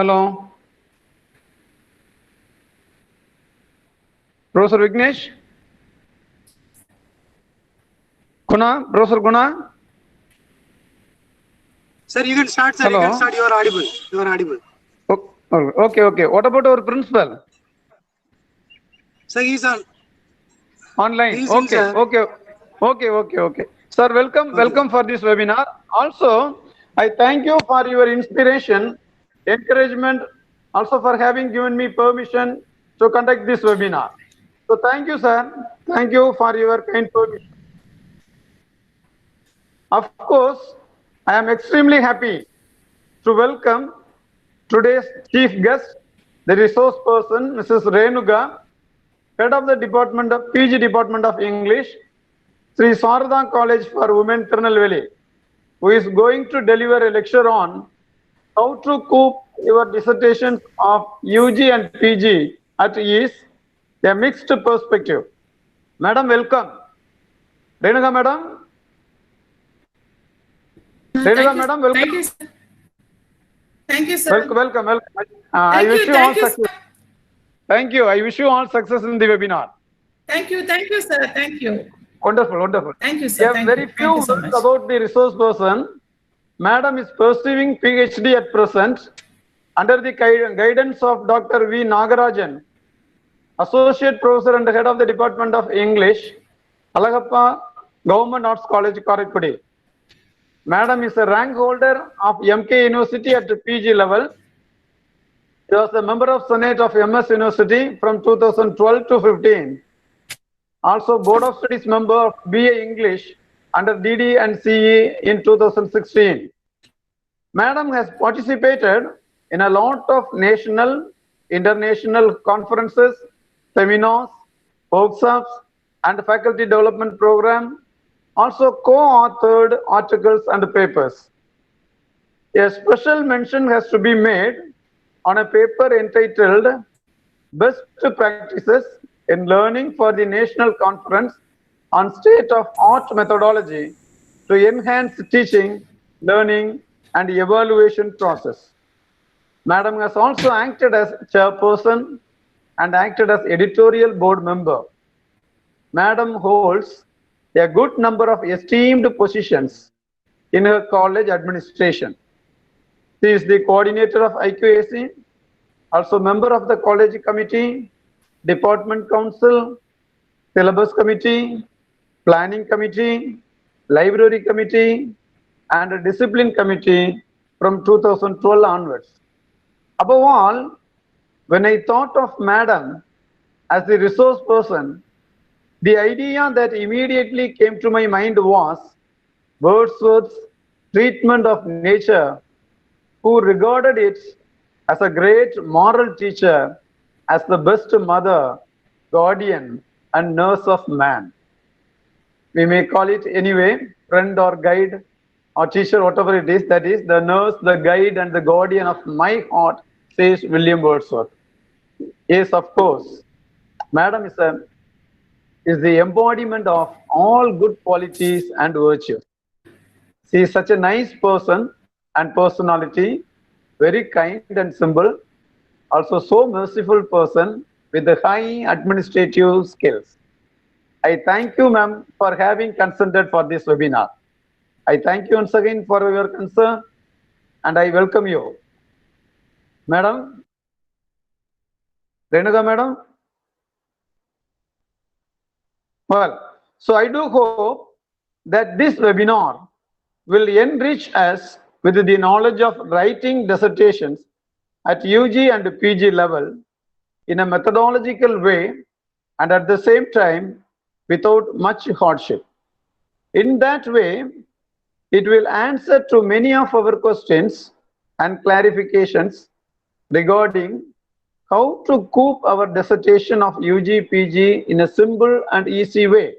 Hello, Professor Vignesh. Professor Guna. Sir, you can start, sir. Hello. You can start. You are audible. You are audible. Okay. What about our principal? Sir, he is on. Online. He is in, sir. Okay. Sir, welcome for this webinar. Also, I thank you for your inspiration, encouragement, also for having given me permission to conduct this webinar. So thank you, sir. Thank you for your kind permission. Of course, I am extremely happy to welcome today's chief guest, the resource person, Mrs. Renuga, head of the department of PG Department of English, Sri Sarada College for Women, Tirunelveli, who is going to deliver a lecture on how to cope your dissertations of UG and PG at ease, a mixed perspective. Madam, welcome. Renuga, madam. Renuga, madam, welcome. Thank you, sir. Thank you, sir. Welcome. I wish you all success. Thank you. I wish you all success in the webinar. Thank you, sir. Thank you. Wonderful. Thank you, sir. We have very few words about the resource person. Madam is pursuing PhD at present under the guidance of Dr. V. Nagarajan, Associate Professor and Head of the Department of English, Alagappa Government Arts College, Karaikudi. Madam is a rank holder of MK University at the PG level. She was a member of Senate of MS University from 2012 to 15. Also Board of Studies member of BA English under DD and CE in 2016. Madam has participated in a lot of national, international conferences, seminars, workshops, and faculty development program. Also co-authored articles and papers. A special mention has to be made on a paper entitled Best Practices in Learning for the National Conference on State of Art Methodology to Enhance Teaching, Learning and Evaluation Process. Madam has also acted as chairperson and acted as editorial board member. Madam holds a good number of esteemed positions in her college administration. She is the coordinator of IQAC, also member of the college committee, department council, syllabus committee, planning committee, library committee, and a discipline committee from 2012 onwards. Above all, when I thought of Madam as the resource person, the idea that immediately came to my mind was Wordsworth's treatment of nature, who regarded it as a great moral teacher, as the best mother, guardian, and nurse of man. We may call it anyway, friend or guide or teacher, whatever it is, that is the nurse, the guide, and the guardian of my heart, says William Wordsworth. Yes, of course, Madam is the embodiment of all good qualities and virtues. She is such a nice person and personality, very kind and simple, also so merciful person with the high administrative skills. I thank you, ma'am, for having consented for this webinar. I thank you once again for your concern and I welcome you. Madam, Renuga, madam. Well, so I do hope that this webinar will enrich us with the knowledge of writing dissertations at UG and PG level in a methodological way and at the same time without much hardship. In that way, it will answer to many of our questions and clarifications regarding how to cope our dissertation of UG, PG in a simple and easy way.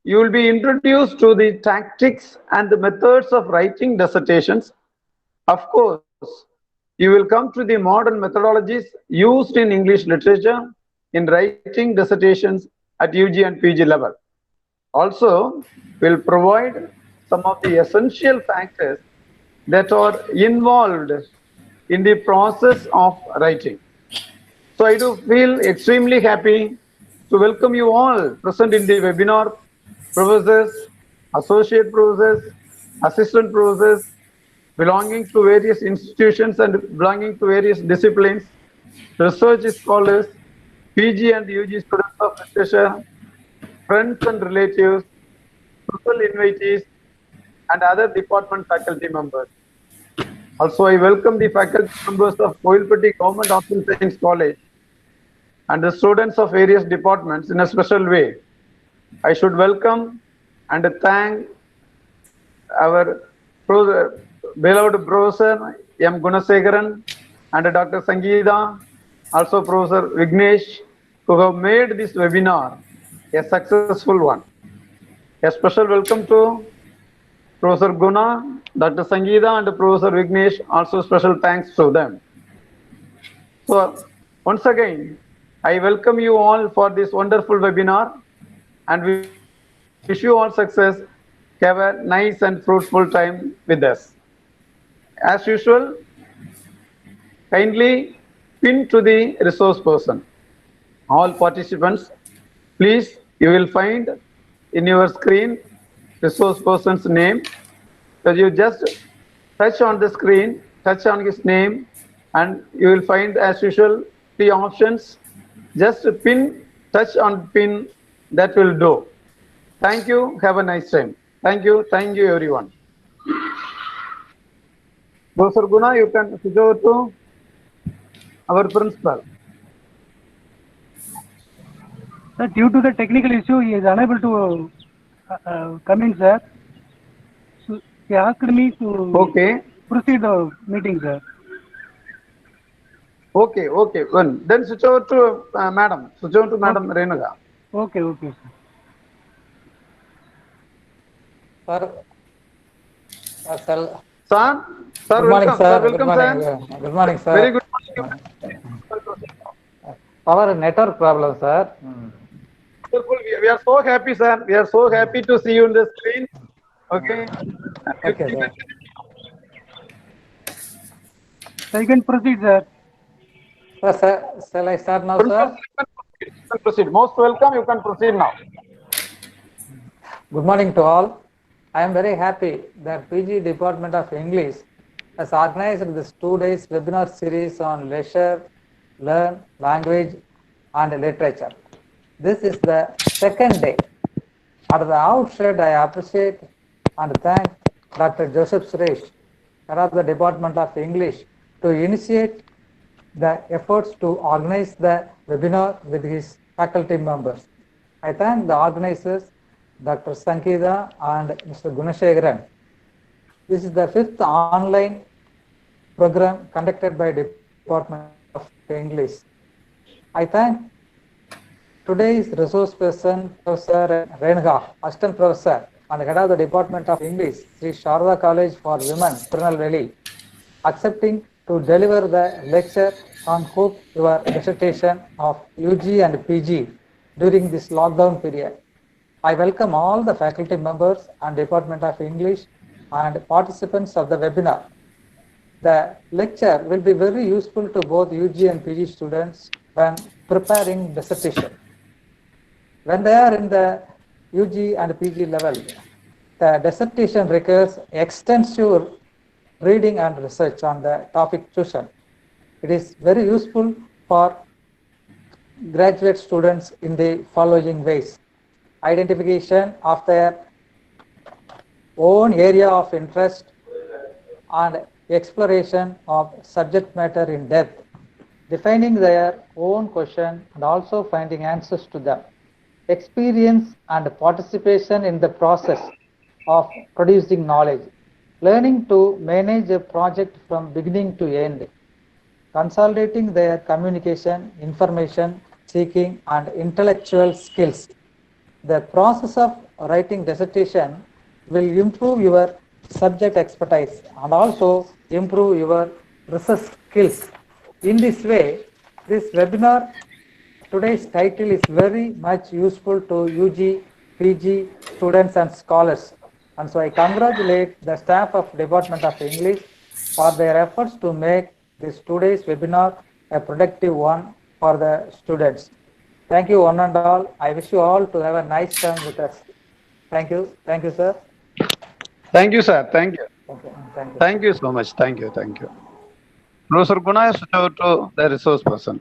You will be introduced to the tactics and the methods of writing dissertations. Of course, you will come to the modern methodologies used in English literature in writing dissertations at UG and PG level. Also, we'll provide some of the essential factors that are involved in the process of writing. So I do feel extremely happy to welcome you all present in the webinar, professors, associate professors, assistant professors, belonging to various institutions and belonging to various disciplines, research scholars, PG and UG students of literature, friends and relatives, social invitees, and other department faculty members. Also, I welcome the faculty members of Koilpatti Government Arts and Science College and the students of various departments in a special way. I should welcome and thank our beloved Professor M. Gunasegaran and Dr. Sangeeta, also Professor Vignesh, who have made this webinar a successful one. A special welcome to Professor Guna, Dr. Sangeeta and Professor Vignesh, also special thanks to them. So once again, I welcome you all for this wonderful webinar and we wish you all success. Have a nice and fruitful time with us. As usual, kindly pin to the resource person. All participants, please, you will find in your screen resource person's name. So you just touch on the screen, touch on his name, and you will find as usual 3 options. Just pin, touch on pin, that will do. Thank you. Have a nice time. Thank you everyone. Professor Guna, you can switch over to our principal. Sir, due to the technical issue, he is unable to come in, sir. So he asked me to proceed the meeting, sir. Okay. Well, then switch over to Madam. Switch over to Madam Renuga. Okay, sir. Sir, Sir, good morning, welcome. sir. Welcome, Good morning. sir. Good morning, sir. Very good morning. Our network problem, sir. Wonderful. We are so happy, sir. We are so happy to see you on the screen. Okay. Okay, sir. So you can proceed, sir. Sir, shall I start now, sir? You can proceed. Most welcome. You can proceed now. Good morning to all. I am very happy that PG Department of English has organized this 2 days webinar series on leisure, learn, language and literature. This is the second day. At the outset, I appreciate and thank Dr. Joseph Suresh, head of the Department of English, to initiate the efforts to organize the webinar with his faculty members. I thank the organizers, Dr. Sangeeta and Mr. Gunasegaran. This is the 5th online program conducted by Department of English. I thank today's resource person, Professor Renuga, Assistant Professor and Head of the Department of English, Sri Sharda College for Women, Tirunelveli, accepting to deliver the lecture on Hope Your Dissertation of UG and PG during this lockdown period. I welcome all the faculty members and Department of English and participants of the webinar. The lecture will be very useful to both UG and PG students when preparing dissertation. When they are in the UG and PG level, the dissertation requires extensive reading and research on the topic chosen. It is very useful for graduate students in the following ways: identification of their own area of interest and exploration of subject matter in depth, defining their own question and also finding answers to them, experience and participation in the process of producing knowledge, learning to manage a project from beginning to end, consolidating their communication, information seeking and intellectual skills. The process of writing dissertation will improve your subject expertise and also improve your research skills. In this way, this webinar, today's title is very much useful to UG, PG students and scholars. And so I congratulate the staff of Department of English for their efforts to make this 2 days webinar a productive one for the students. Thank you one and all. I wish you all to have a nice time with us. Thank you. Thank you, sir. Thank you, sir. Thank you. Thank you. Thank you so much. Thank you. Thank you. Professor Guna, switch over to the resource person.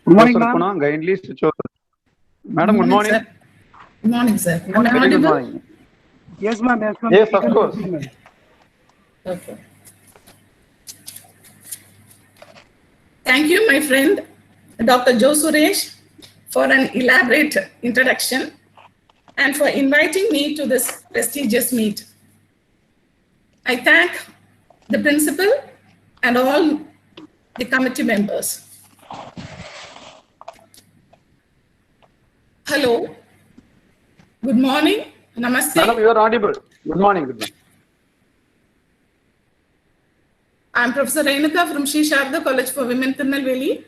Good morning, Professor ma'am. Guna, kindly switch over. Madam, good morning. Sir. Good morning, sir. Am I Very good audible? morning. Yes, ma'am. Yes, ma'am. Yes, of course. Okay. Thank you, my friend, Dr. Joe Suresh, for an elaborate introduction and for inviting me to this prestigious meet. I thank the principal and all the committee members. Hello. Good morning. Namaste. Madam, you are audible. Good morning. Good morning. I'm Professor Renuka from Sri Sharda College for Women, Tirunelveli.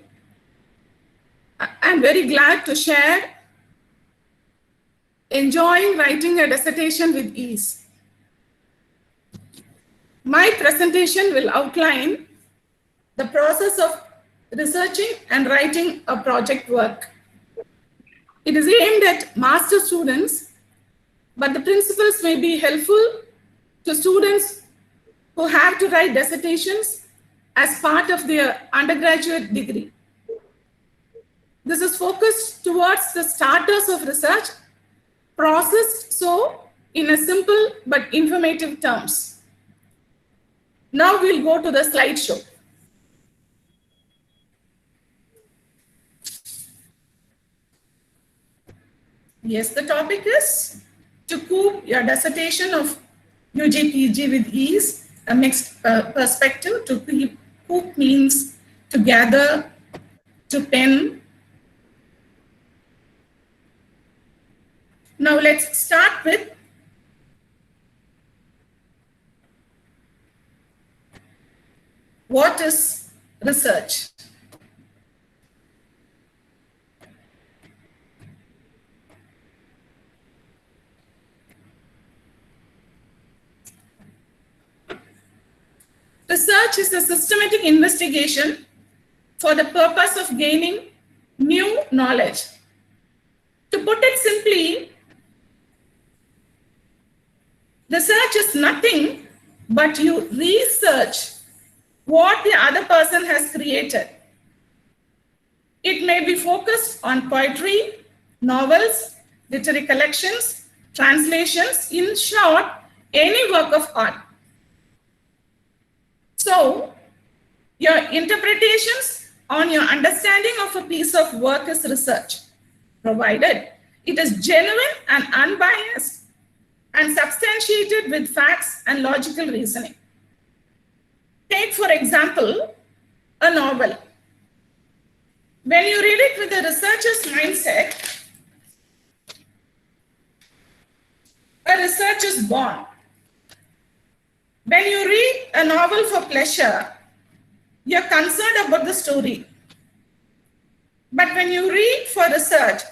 I'm very glad to share enjoying writing a dissertation with ease. My presentation will outline the process of researching and writing a project work. It is aimed at master students, but the principles may be helpful to students who have to write dissertations as part of their undergraduate degree. This is focused towards the starters of research, processed so in a simple but informative terms. Now we'll go to the slideshow. Yes, the topic is to coop your dissertation of UG/PG with ease, a mixed perspective. To coop means to gather, to pen. Now let's start with what is research? Research is a systematic investigation for the purpose of gaining new knowledge. To put it simply, research is nothing but you research what the other person has created. It may be focused on poetry, novels, literary collections, translations, in short, any work of art. So, your interpretations on your understanding of a piece of work is research, provided it is genuine and unbiased and substantiated with facts and logical reasoning. Take, for example, a novel. When you read it with a researcher's mindset, a research is born. When you read a novel for pleasure, you're concerned about the story. But when you read for research,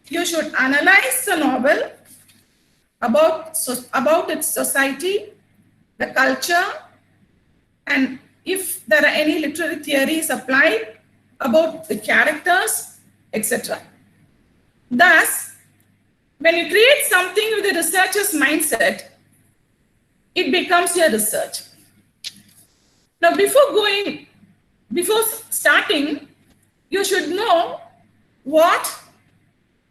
you should analyze the novel about its society, the culture, and if there are any literary theories applied about the characters, etc. Thus, when you create something with a researcher's mindset, it becomes your research. Now, before starting, you should know what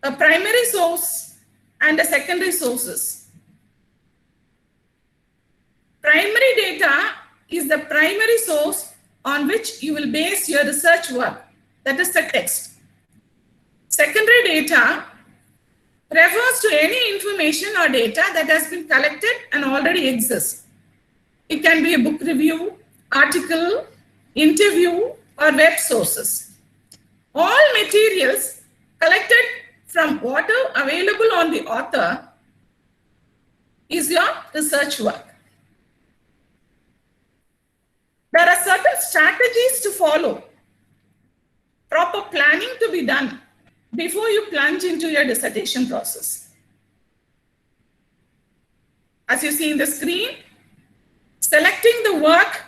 a primary source and a secondary source is. Primary data is the primary source on which you will base your research work, that is the text. Secondary data refers to any information or data that has been collected and already exists. It can be a book review, article, interview, or web sources. All materials collected from what are available on the author is your research work. There are certain strategies to follow, proper planning to be done before you plunge into your dissertation process. As you see in the screen, selecting the work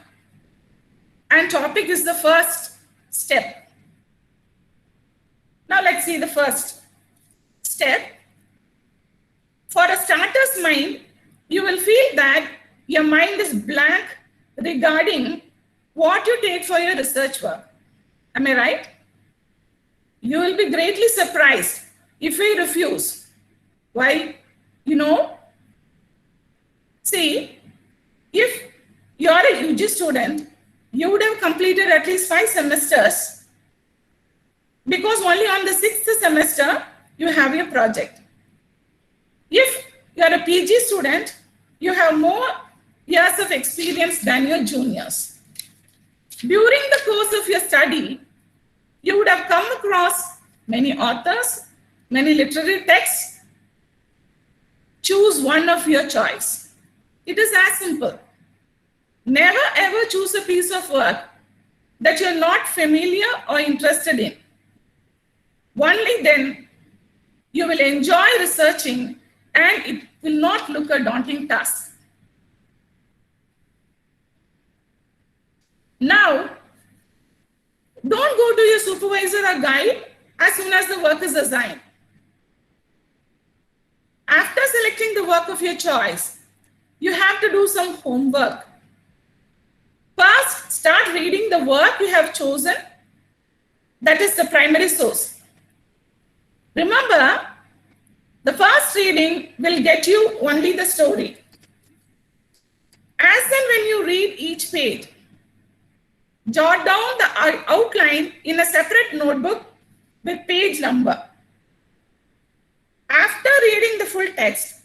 and topic is the first step. Now let's see the first step. For a starter's mind, you will feel that your mind is blank regarding what you take for your research work. Am I right? You will be greatly surprised if we refuse. Why? You know, see, if you are a UG student, you would have completed at least 5 semesters because only on the 6th semester you have your project. If you are a PG student, you have more years of experience than your juniors. During the course of your study, you would have come across many authors, many literary texts. Choose one of your choice. It is as simple. Never ever choose a piece of work that you're not familiar or interested in. Only then you will enjoy researching and it will not look a daunting task. Now, don't go to your supervisor or guide as soon as the work is assigned. After selecting the work of your choice, you have to do some homework. First, start reading the work you have chosen, that is the primary source. Remember, the first reading will get you only the story. As and when you read each page, jot down the outline in a separate notebook with page number. After reading the full text,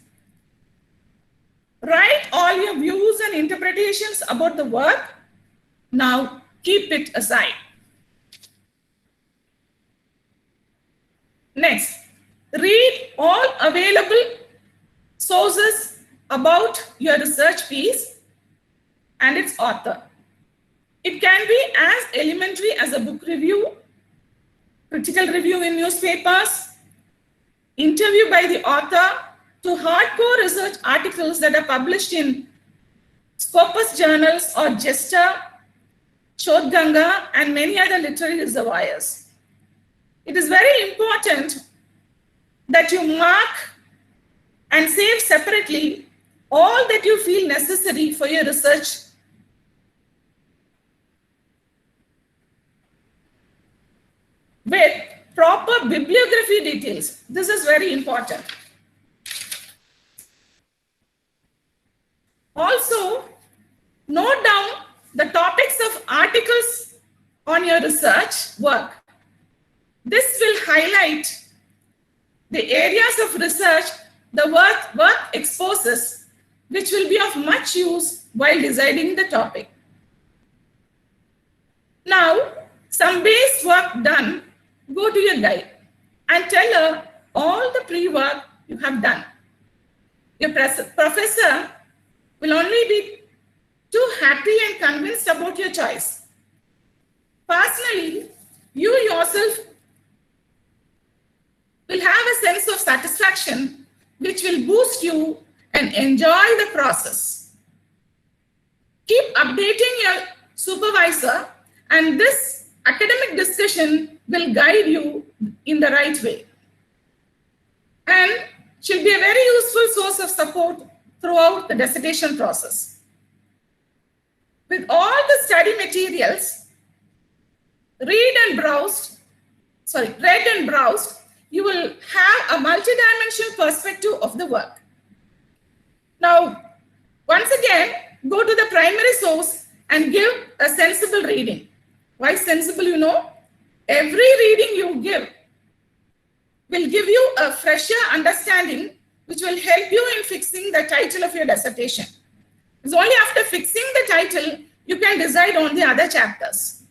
write all your views and interpretations about the work. Now, keep it aside. Next, read all available sources about your research piece and its author. It can be as elementary as a book review, critical review in newspapers, interview by the author, to hardcore research articles that are published in Scopus journals or Jester, Shodhganga, and many other literary reservoirs. It is very important that you mark and save separately all that you feel necessary for your research. With proper bibliography details. This is very important. Also, note down the topics of articles on your research work. This will highlight the areas of research the work exposes, which will be of much use while deciding the topic. Now, some base work done, go to your guide and tell her all the pre-work you have done. Your professor will only be too happy and convinced about your choice. Personally, you yourself will have a sense of satisfaction which will boost you and enjoy the process. Keep updating your supervisor, and this academic discussion will guide you in the right way. And she'll be a very useful source of support throughout the dissertation process. With all the study materials read and browsed, you will have a multi-dimensional perspective of the work. Now, once again, go to the primary source and give a sensible reading. Why sensible, you know? Every reading you give will give you a fresher understanding which will help you in fixing the title of your dissertation. It's only after fixing the title you can decide on the other chapters.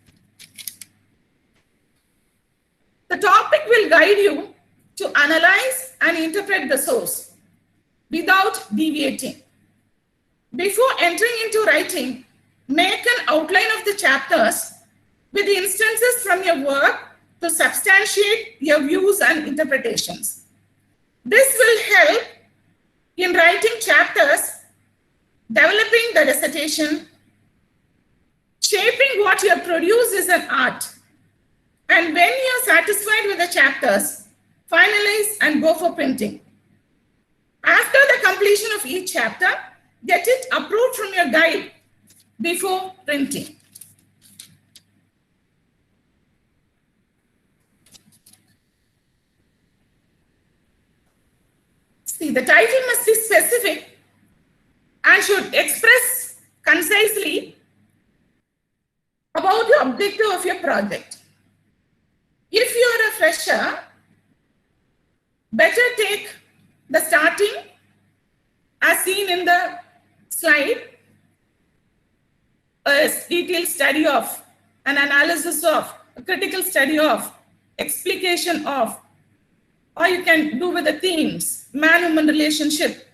The topic will guide you to analyze and interpret the source without deviating. Before entering into writing, make an outline of the chapters with the instances from your work to substantiate your views and interpretations. This will help in writing chapters, developing the dissertation, Shaping what you have produced is an art. And when you are satisfied with the chapters, finalize and go for printing. After the completion of each chapter, get it approved from your guide before printing. See, the title must be specific and should express concisely about the objective of your project. If you are a fresher, better take the starting as seen in the slide, a detailed study of, an analysis of, a critical study of, explication of, or you can do with the themes, man-woman relationship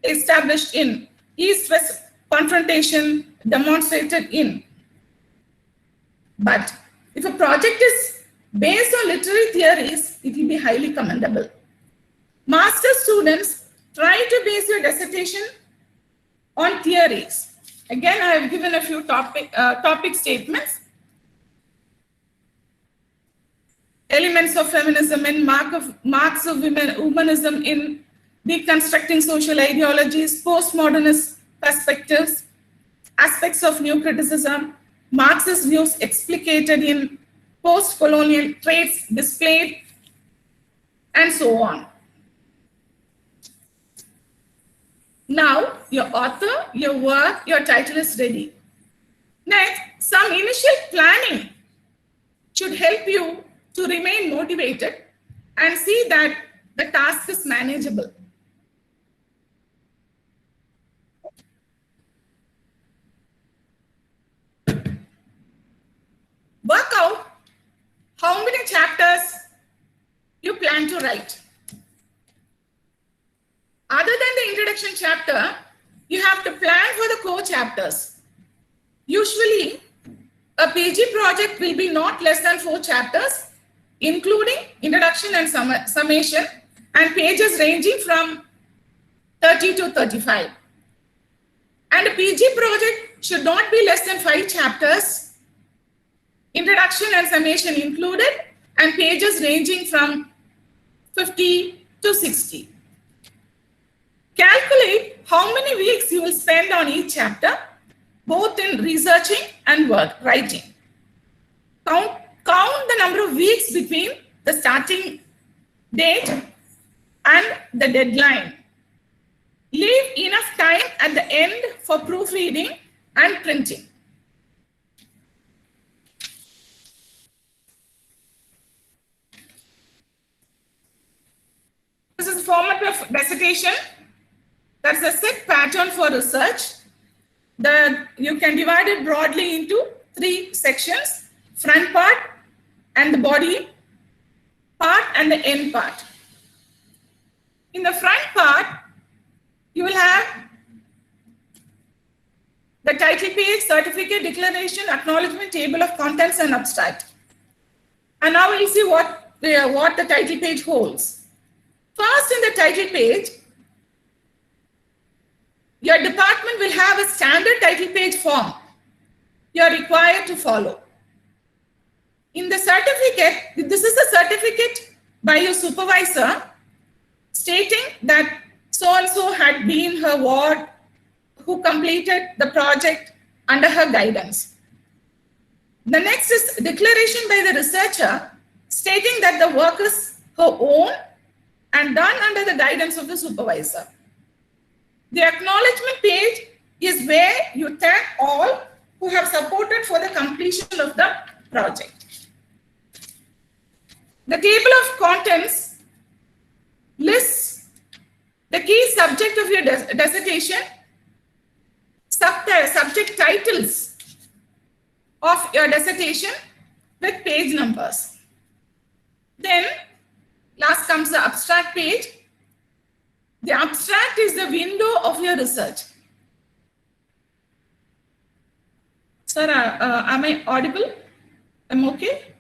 established in, East-West confrontation demonstrated in. But if a project is based on literary theories, it will be highly commendable. Master students, try to base your dissertation on theories. Again, I have given a few topic statements. Elements of feminism in marks of womanism in deconstructing social ideologies, postmodernist perspectives, aspects of new criticism, Marxist views explicated in post-colonial traits displayed, and so on. Now, your author, your work, your title is ready. Next, some initial planning should help you to remain motivated and see that the task is manageable. Work out how many chapters you plan to write. Other than the introduction chapter, you have to plan for the core chapters. Usually, a PG project will be not less than 4 chapters, including introduction and summation, and pages ranging from 30 to 35. And a PG project should not be less than 5 chapters, introduction and summation included, and pages ranging from 50 to 60. Calculate how many weeks you will spend on each chapter, both in researching and writing. Count the number of weeks between the starting date and the deadline. Leave enough time at the end for proofreading and printing. This is the format of dissertation. That's a set pattern for research. You can divide it broadly into 3 sections: front part and the body part and the end part. In the front part, you will have the title page, certificate, declaration, acknowledgement, table of contents, and abstract. And now we'll see what the title page holds. First, in the title page, your department will have a standard title page form you are required to follow. In the certificate, this is a certificate by your supervisor stating that so-and-so had been her ward who completed the project under her guidance. The next is declaration by the researcher stating that the work is her own and done under the guidance of the supervisor. The acknowledgement page is where you thank all who have supported for the completion of the project. The table of contents lists the key subject of your dissertation, subject titles of your dissertation with page numbers. Then last comes the abstract page. The abstract is the window of your research. Sir, am I audible? I'm okay?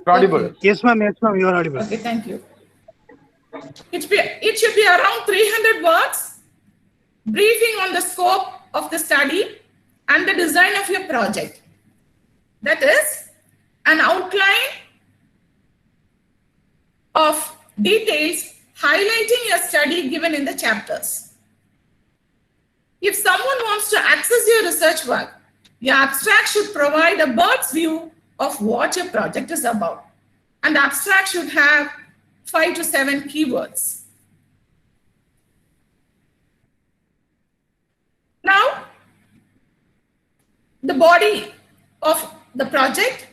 Audible. Okay. Yes, ma'am. Yes, ma'am. You are audible. Okay, thank you. It should be around 300 words, briefing on the scope of the study and the design of your project. That is, an outline of details highlighting your study given in the chapters. If someone wants to access your research work, your abstract should provide a bird's view of what your project is about. And the abstract should have 5 to 7 keywords. Now, the body of the project,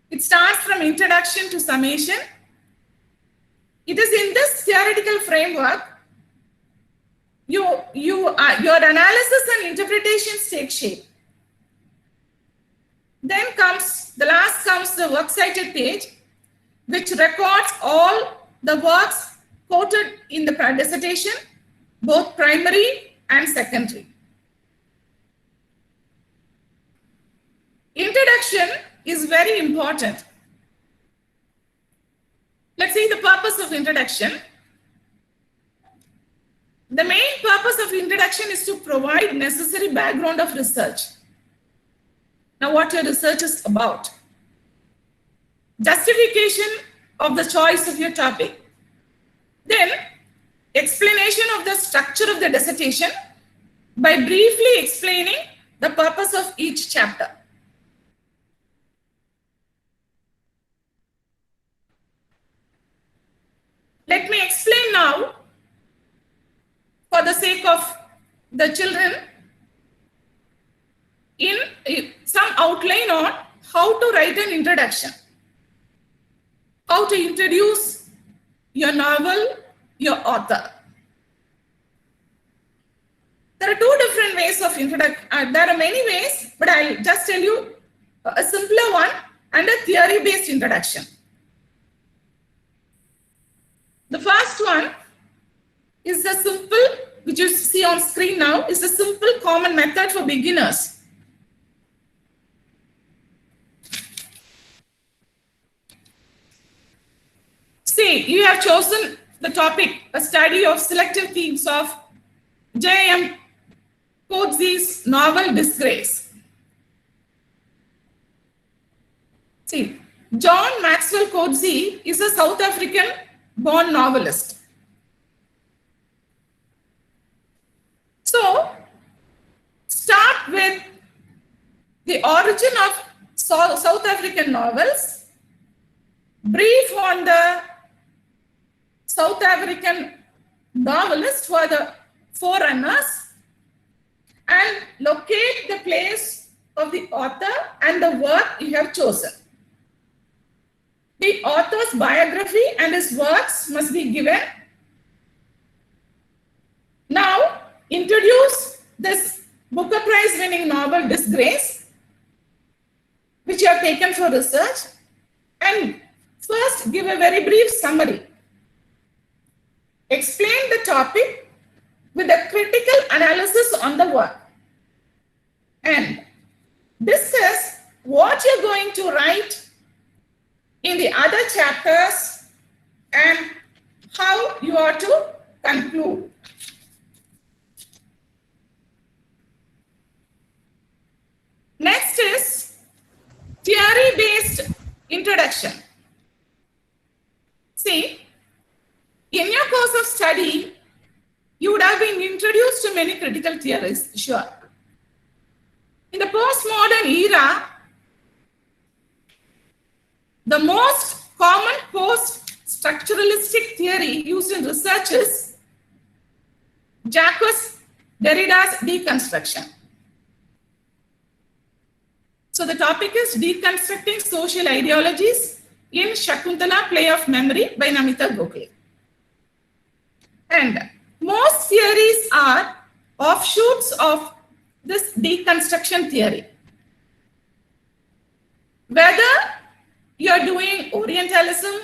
it starts from introduction to summation. It is in this theoretical framework your analysis and interpretations take shape. Then the last comes the works cited page, which records all the works quoted in the dissertation, both primary and secondary. Introduction is very important. Let's see the purpose of introduction. The main purpose of introduction is to provide necessary background of research. Now, what your research is about. Justification of the choice of your topic. Then, explanation of the structure of the dissertation by briefly explaining the purpose of each chapter. Let me explain now, for the sake of the children, in some outline on how to write an introduction, how to introduce your novel, your author. There are 2 different ways of introduction. There are many ways, but I'll just tell you a simpler one and a theory-based introduction. The first one is the simple, which you see on screen now, is the simple common method for beginners. See, you have chosen the topic, a study of selective themes of J.M. Coetzee's novel Disgrace. See, John Maxwell Coetzee is a South African born novelist. So, start with the origin of South African novels, brief on the South African novelist for the forerunners, and locate the place of the author and the work you have chosen. The author's biography and his works must be given. Now, introduce this Booker Prize winning novel Disgrace, which you have taken for research, and first give a very brief summary. Explain the topic with a critical analysis on the work, and discuss what you're going to write in the other chapters and how you are to conclude. Next is theory-based introduction. See, in your course of study, you would have been introduced to many critical theories, sure. In the postmodern era, the most common post-structuralistic theory used in research is Jacques Derrida's deconstruction. So the topic is Deconstructing Social Ideologies in Shakuntala Play of Memory by Namita Gokhale. And most theories are offshoots of this deconstruction theory. Whether you're doing Orientalism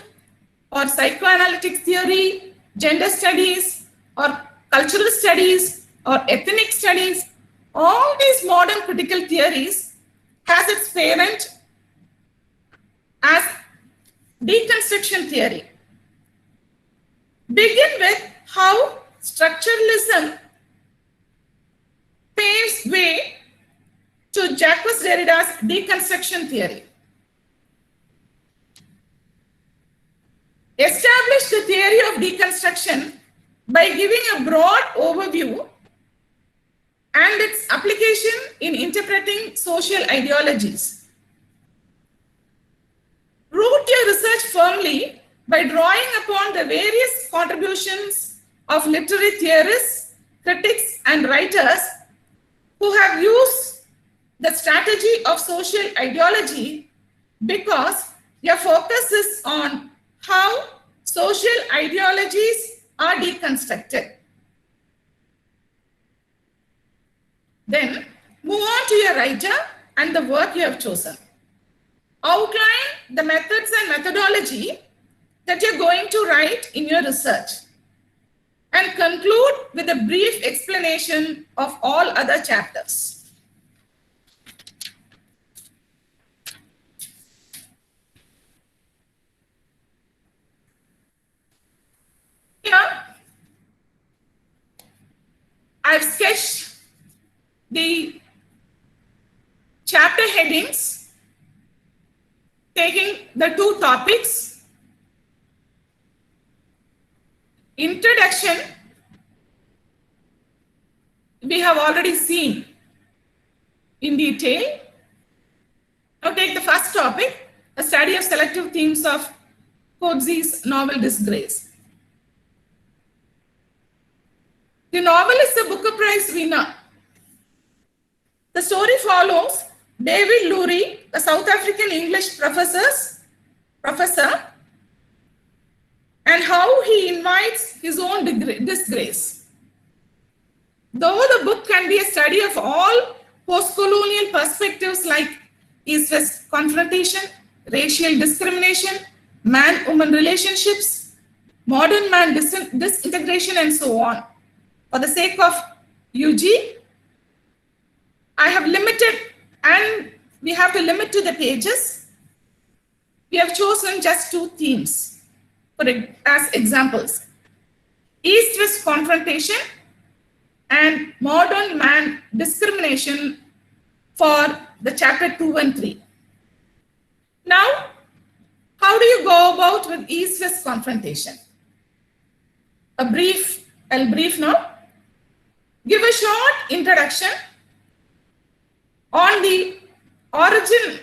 or psychoanalytic theory, gender studies, or cultural studies, or ethnic studies, all these modern critical theories has its parent as deconstruction theory. Begin with how structuralism way to Jacques Derrida's deconstruction theory. Established the theory of deconstruction by giving a broad overview and its application in interpreting social ideologies. Root your research firmly by drawing upon the various contributions of literary theorists, critics, and writers who have used the strategy of social ideology, because your focus is on how social ideologies are deconstructed. Then move on to your writer and the work you have chosen. Outline the methods and methodology that you're going to write in your research, and conclude with a brief explanation of all other chapters. Here, I've sketched the chapter headings, taking the two topics. Introduction, we have already seen in detail. Now take the first topic, a study of selective themes of Coetzee's novel Disgrace. The novel is a Booker Prize winner. The story follows David Lurie, a South African English professor, and how he invites his own disgrace. Though the book can be a study of all post-colonial perspectives like East-West confrontation, racial discrimination, man-woman relationships, modern man disintegration, and so on. For the sake of UG, I have limited, and we have to limit to the pages. We have chosen just two themes as examples: East-West confrontation and modern man discrimination for the chapter 2 and 3. Now, how do you go about with East-West confrontation? I'll brief now. Give a short introduction on the origin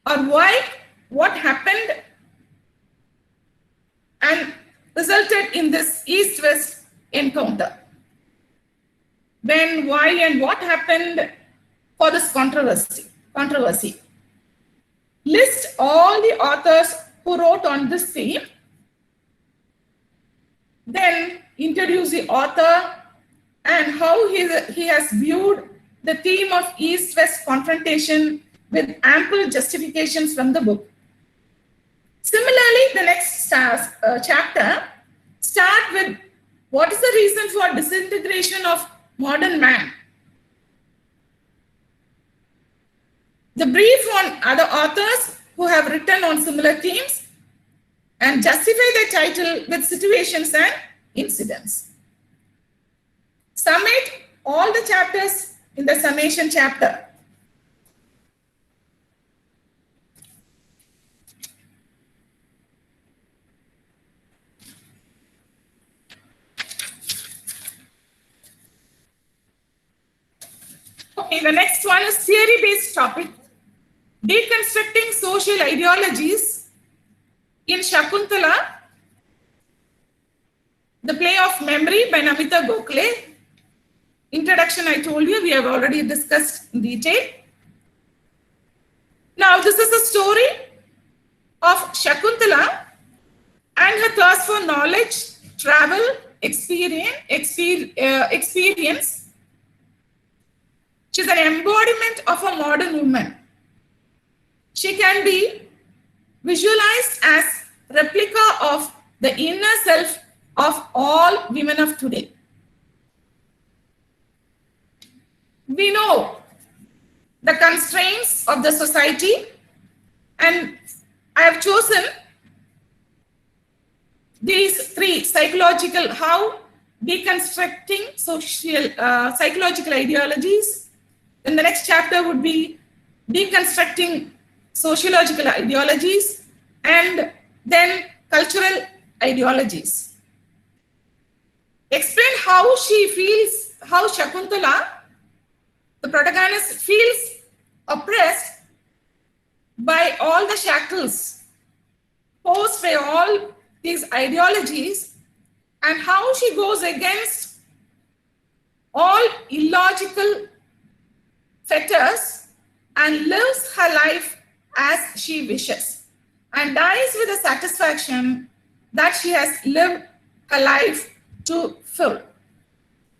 or why, what happened and resulted in this East-West encounter. Then why and what happened for this controversy. List all the authors who wrote on this theme. Then introduce the author and how he has viewed the theme of East-West confrontation with ample justifications from the book. Similarly, the next chapter start with what is the reason for disintegration of modern man. The brief on other authors who have written on similar themes, and justify the title with situations and incidents. Summate all the chapters in the summation chapter. Okay, the next one is theory-based topic. Deconstructing social ideologies in Shakuntala, the play of memory by Namita Gokhale. Introduction, I told you, we have already discussed in detail. Now, this is a story of Shakuntala and her thirst for knowledge, travel, experience. She's an embodiment of a modern woman. She can be visualized as replica of the inner self of all women of today. We know the constraints of the society, and I have chosen these three psychological, how deconstructing psychological ideologies. Then the next chapter would be deconstructing sociological ideologies, and then cultural ideologies. Explain how she feels, how Shakuntala, the protagonist, feels oppressed by all the shackles posed by all these ideologies, and how she goes against all illogical fetters and lives her life as she wishes, and dies with the satisfaction that she has lived her life to full.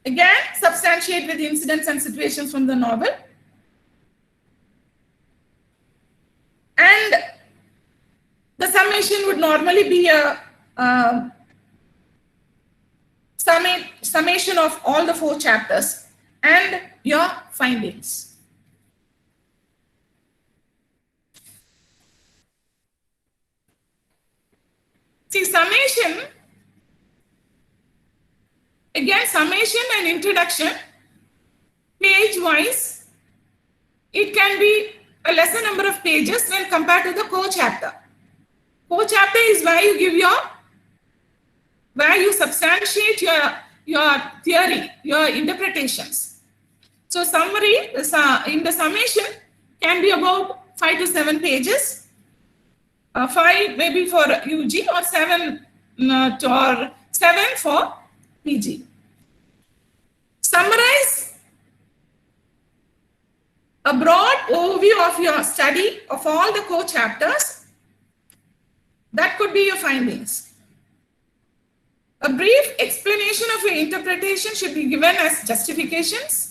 Again, substantiate with incidents and situations from the novel. And the summation would normally be a summation of all the 4 chapters and your findings. See, summation, again, summation and introduction, page-wise, it can be a lesser number of pages when compared to the core chapter. Core chapter is where you substantiate your theory, your interpretations. So summary in the summation can be about 5 to 7 pages. 5 maybe for UG, or 7 for PG. Summarize a broad overview of your study of all the core chapters. That could be your findings. A brief explanation of your interpretation should be given as justifications.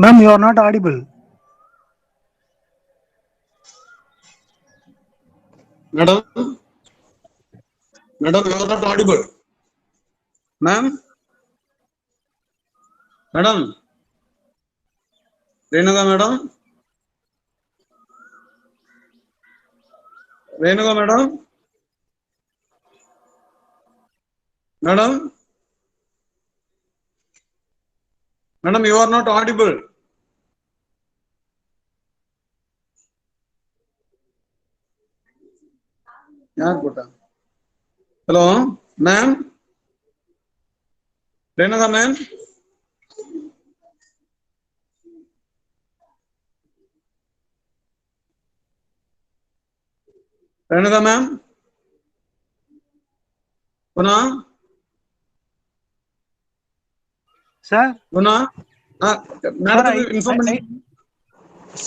Ma'am, you are not audible. Madam, you are not audible. Ma'am, madam, Renuka madam, madam, you are not audible. Hello, ma'am, Renuka ma'am. Renuka ma'am, Puna, Sir, Puna, madam, inform me.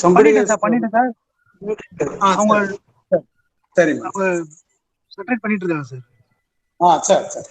Somebody is பண்ணிட்டேன் sir. அவங்க சரி separate பண்ணிட்டு இருக்காங்க sir. சரி.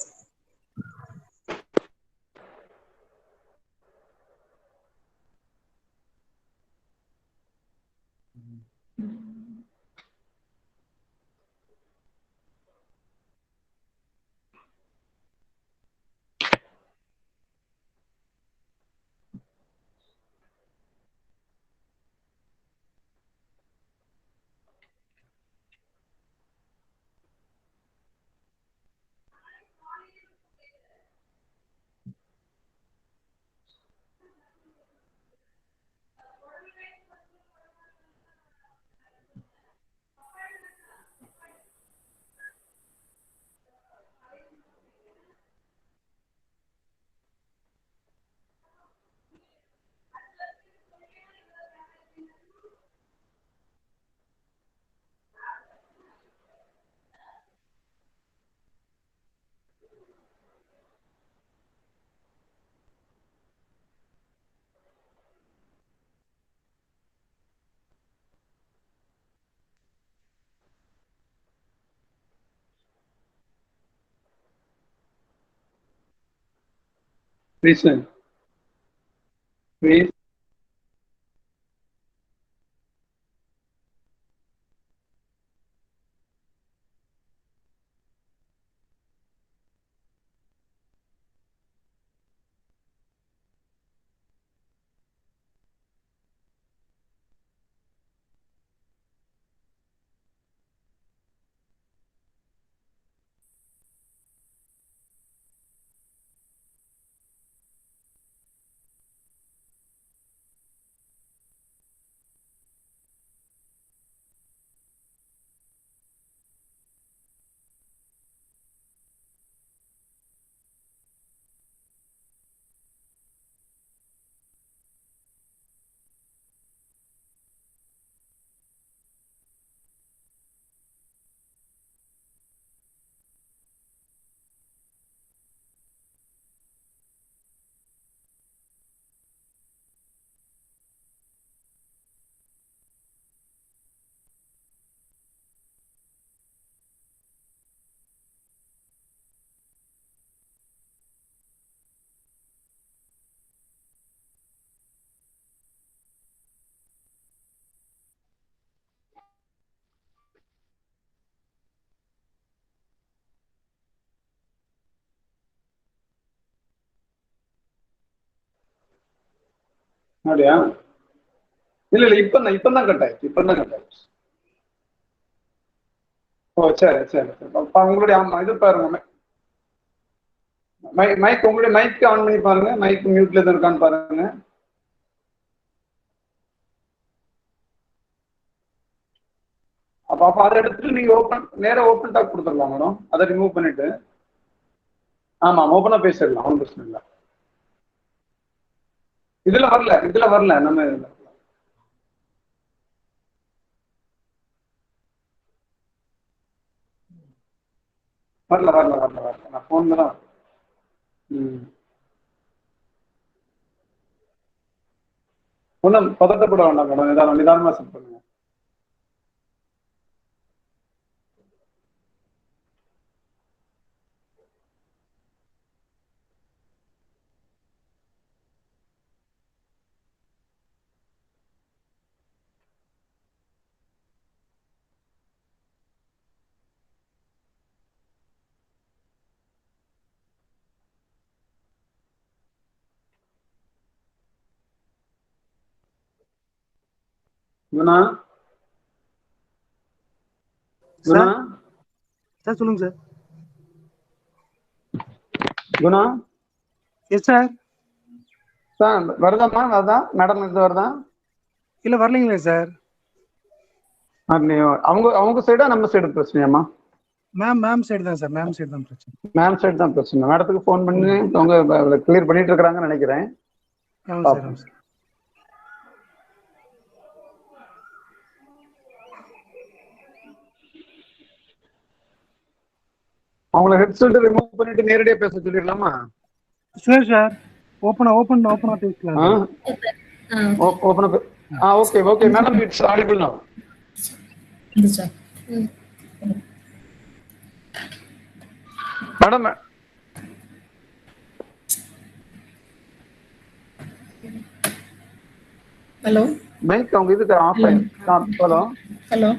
Reason. Please. அப்படியா? இல்ல இல்ல இப்பதான் கட் ஆயிடுச்சு. ஓ சரி சரி சரி. உங்களுடைய இது பாருங்க, மைக் உங்களுடைய மைக் ஆன் பண்ணி பாருங்க. மைக் மியூட்ல தான் இருக்கான்னு பாருங்க. அப்ப அதை எடுத்துட்டு நீங்க நேரா ஓப்பன் டாக் கொடுத்துடலாம் மேடம். அதை ரிமூவ் பண்ணிட்டு ஆமா ஓப்பனா பேசிடலாம், ஒன்றும் பிரச்சனை இல்லை. இதுல வரல நம்ம இதுல வரல. நான் போன்ல தான். ஒன்றும் பதட்டப்பட வேண்டாம் மேடம், நிதானமா செட் பண்ணுங்க. குணா சார் சொல்லுங்க sir. Guna yes sir. Sir வருதாம்மா? மேடம் இது வருதா? இல்ல வரலைங்களே சார். அவங்க சைடா நம்ம சைடு பிரச்சனையாம்மா? மேம் சைடு தான் சார். மேம் சைடு தான் பிரச்சனை. மேம் சைடு தான் பிரச்சனை. மேடத்துக்கு ஃபோன் பண்ணி அவங்க கிளியர் பண்ணிட்டு இருக்காங்கன்னு நினைக்கிறேன். அவங்கள ஹெட்செட் ரிமூவ் பண்ணிட்டு நேரடியா பேச சொல்லிடலாமா? சரி சார். ஓபனா பேசலாம். ஓபனா ஓகே மேடம், இட்ஸ் ஆடிபிள் நவ. மேடம் ஹலோ மைக் அவங்க இதுக்கு ஆஃப் ஆயிடுச்சு. Hello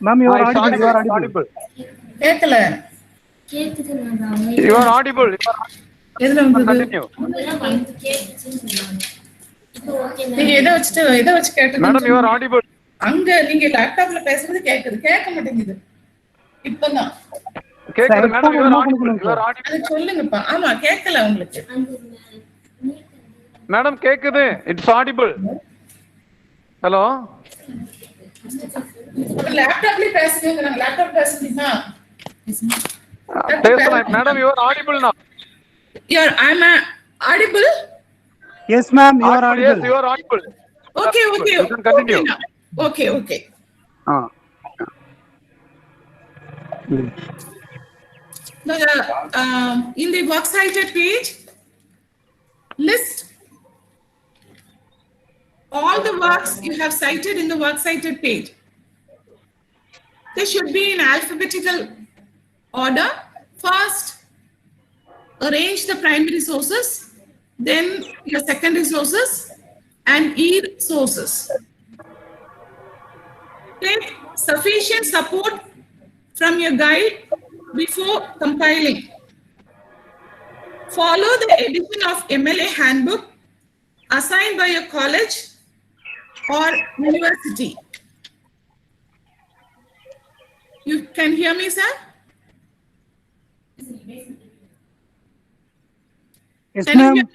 ma'am you are audible. கேட்கல. You are audible. எதுல வந்து Continue. நீங்க எதை வச்சு கேட்டீங்க? Madam you are audible. அங்க நீங்க லேப்டாப்ல பேசுறது கேக்குது, கேட்க மாட்டேங்குது. இப்பதான் கேக்குது மேடம், you are audible. அது சொல்லுங்கப்பா. ஆமா கேட்கல உங்களுக்கு. மேடம் கேக்குது, இட்ஸ் ஆடிபிள். ஹலோ லேப்டாப்ல பேசுங்க. லேப்டாப் பேசுறீங்களா? பேசலாம் madam. you are audible now. I'm audible? Yes ma'am, you are audible. Yes, you are audible. Okay. You can continue. Okay. In the works cited page, list all the works you have cited in the works cited page. They should be in alphabetical order. First, arrange the primary sources, then your secondary sources, and e-sources. Take sufficient support from your guide before compiling. Follow the edition of MLA handbook assigned by your college or university. You can hear me, sir? Yes, Can you ma'am. hear me?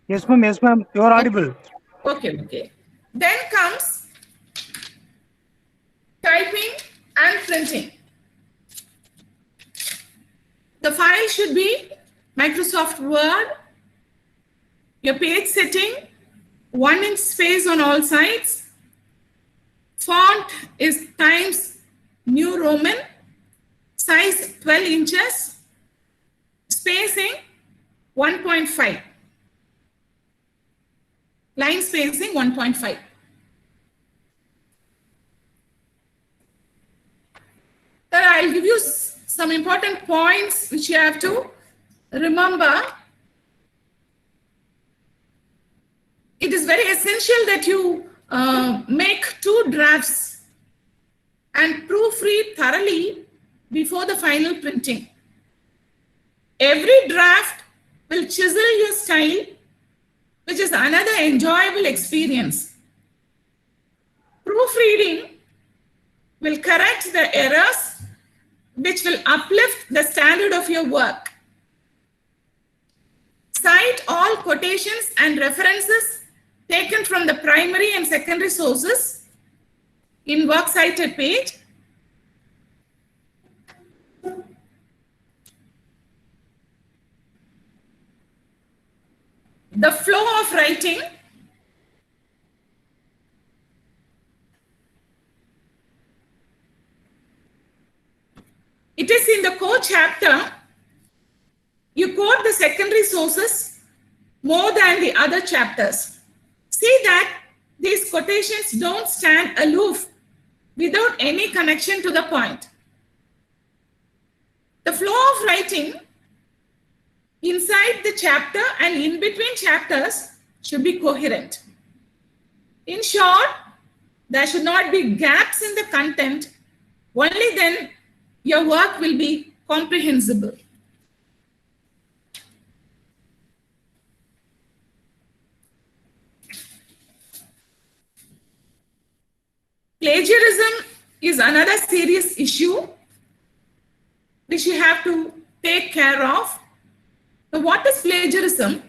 Yes, ma'am. Yes, ma'am. You are audible. Okay. Then comes typing and printing. The file should be Microsoft Word. Your page setting, 1 inch space on all sides. Font is Times New Roman. Size 12 inches. Spacing 1.5. Line spacing 1.5. Then I'll give you some important points which you have to remember. It is very essential that you make 2 drafts and proofread thoroughly before the final printing. Every draft will chisel your style, which is another enjoyable experience. Proofreading will correct the errors, which will uplift the standard of your work. Cite all quotations and references taken from the primary and secondary sources in works cited page. The flow of writing. It is in the core chapter. You quote the secondary sources more than the other chapters. See that these quotations don't stand aloof without any connection to the point. The flow of writing inside the chapter and in between chapters should be coherent. In short, there should not be gaps in the content. Only then your work will be comprehensible. Plagiarism is another serious issue which you have to take care of. So what is plagiarism?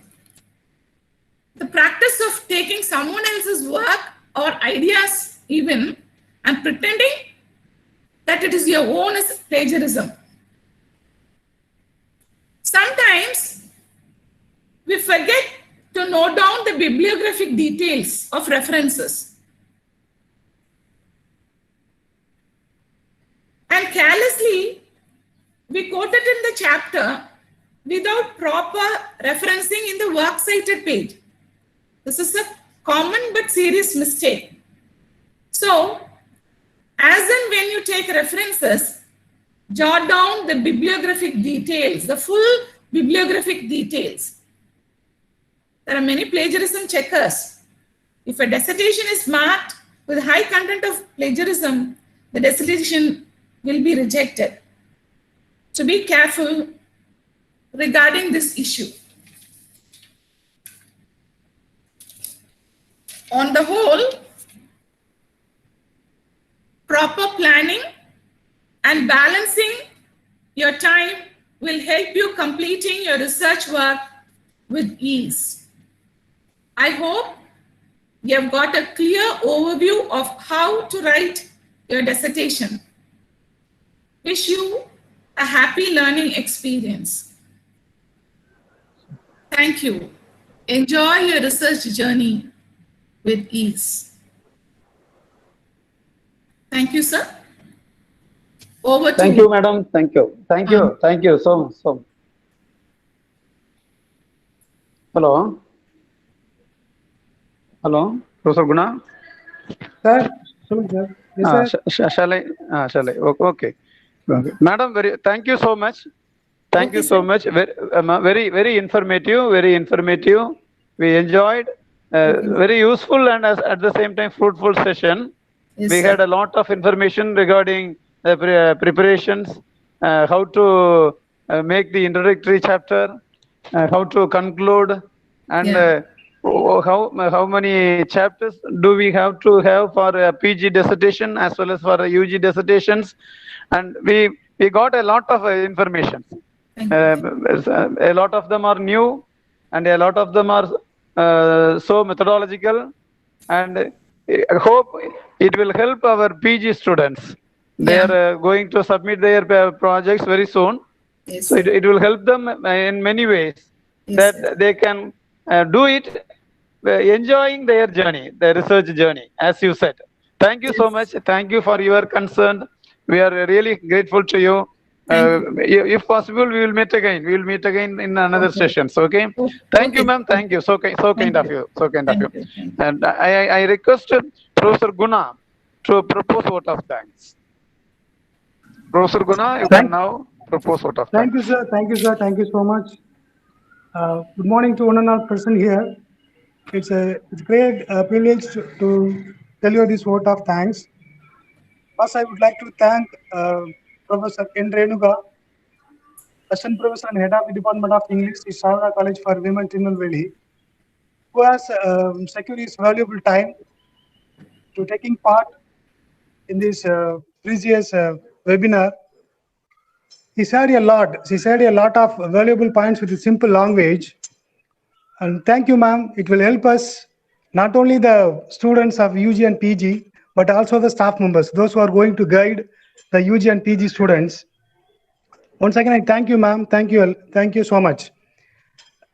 The practice of taking someone else's work or ideas even and pretending that it is your own is plagiarism. Sometimes we forget to note down the bibliographic details of references. And carelessly, we quote it in the chapter without proper referencing in the works cited page. This is a common but serious mistake. So, as and when you take references, jot down the bibliographic details, the full bibliographic details. There are many plagiarism checkers. If a dissertation is marked with high content of plagiarism, the dissertation will be rejected. So be careful regarding this issue. On the whole, proper planning and balancing your time will help you completing your research work with ease. I hope you have got a clear overview of how to write your dissertation. Wish you a happy learning experience. Thank you. Enjoy your research journey with ease. Thank you, sir. Over to you. Thank you, madam. Thank you. Thank you. Thank you so much. Hello. Hello, Professor Guna. Sir, sir. Yes, sir. Shall I? Okay. Madam, thank you so much. Thank Okay, you so sir. much. Very informative. Very informative. We enjoyed. Very useful and at the same time fruitful session. Yes, We sir. had a lot of information regarding the preparations, how to make the introductory chapter, how to conclude, and Yeah. how many chapters do we have to have for a PG dissertation as well as for a UG dissertations, and we got a lot of information. Thank you. A lot of them are new, and a lot of them are so methodological, and I hope it will help our PG students. They Yeah. are going to submit their projects very soon. Yes, So sir. it will help them in many ways Yes, that sir. they can do it enjoying their journey, their research journey, as you said. Thank you so much. Thank you for your concern. We are really grateful to you. Thank If possible, we will meet again. We will meet again in another Okay. sessions. Okay. Oh, Thank you, okay. ma'am. Thank you. So Thank kind of you. you. So kind of you. Thank you. Thank you. And I requested Professor Guna to propose vote of thanks. Professor Guna, you can now propose vote of Thank thanks. you, sir. Thank you, sir. Thank you so much. Good morning to one and all person here. It's a great privilege to tell you this vote of thanks. First, I would like to thank Professor N. Renuga, Assistant Professor and Head of the Department of English, Sharada College for Women, Tirunelveli, who has secured his valuable time to taking part in this precious webinar. He said a lot. She said a lot of valuable points with a simple language. And thank you, ma'am. It will help us, not only the students of UG and PG, but also the staff members, those who are going to guide the UG and PG students. Once again, I thank you, ma'am. Thank you so much.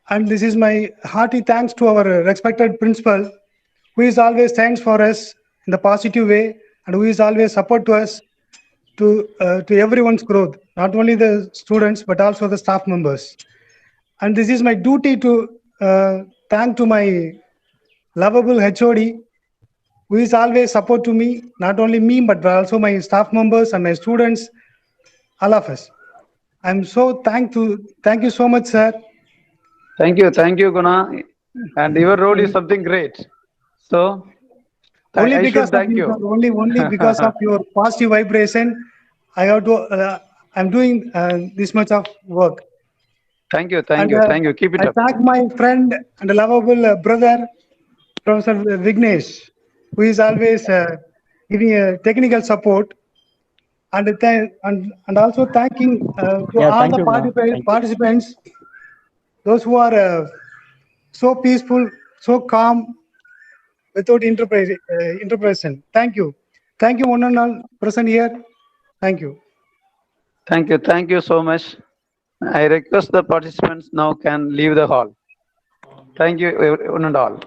And this is my hearty thanks to our respected principal, who is always thanks for us in the positive way, and who is always support to us to everyone's growth, not only the students, but also the staff members. And this is my duty to thank to my lovable HOD, who is always support to me, not only me, but also my staff members and my students, all of us. I'm so thank you so much, sir. Thank you, Guna. And your role is something great. So Only I because should of thank you, you. sir. Only because of your positive vibration, I have to. I'm doing this much of work. Thank you. Keep it I up. thank my friend and lovable brother, Professor Vignesh, who is always giving technical support, and also thanking to all the participants, those who are so peaceful, so calm, without interpretation. Thank you, one and all present here. Thank you. Thank you so much. I request the participants now can leave the hall. Thank you, one and all.